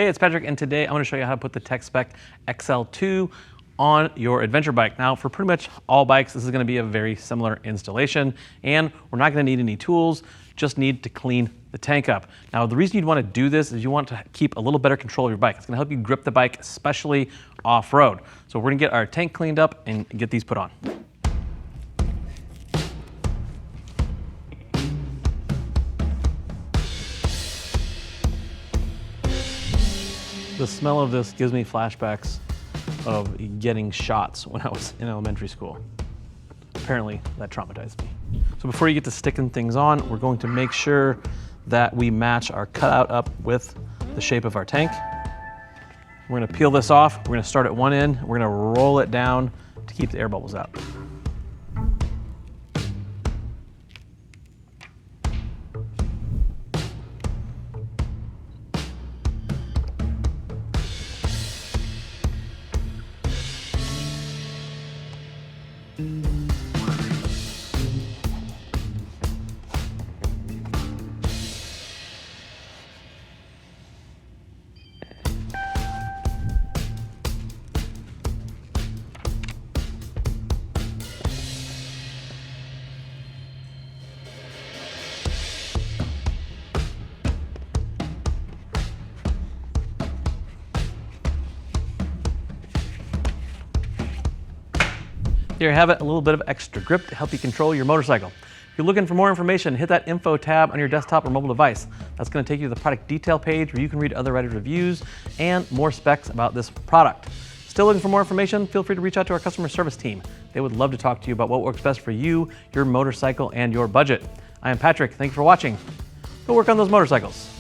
Hey, it's Patrick, and today I'm going to show you how to put the TechSpec XL2 on your adventure bike. Now, for pretty much all bikes, this is going to be a very similar installation, and we're not going to need any tools, just need to clean the tank up. Now, the reason you'd want to do this is you want to keep a little better control of your bike. It's going to help you grip the bike, especially off-road. So we're going to get our tank cleaned up and get these put on. The smell of this gives me flashbacks of getting shots when I was in elementary school. Apparently, that traumatized me. So before you get to sticking things on, we're going to make sure that we match our cutout up with the shape of our tank. We're gonna peel this off. We're gonna start at one end. We're gonna roll it down to keep the air bubbles out. There you have it, a little bit of extra grip to help you control your motorcycle. If you're looking for more information, hit that info tab on your desktop or mobile device. That's going to take you to the product detail page where you can read other writer reviews and more specs about this product. Still looking for more information? Feel free to reach out to our customer service team. They would love to talk to you about what works best for you, your motorcycle, and your budget. I am Patrick. Thank you for watching. Go work on those motorcycles.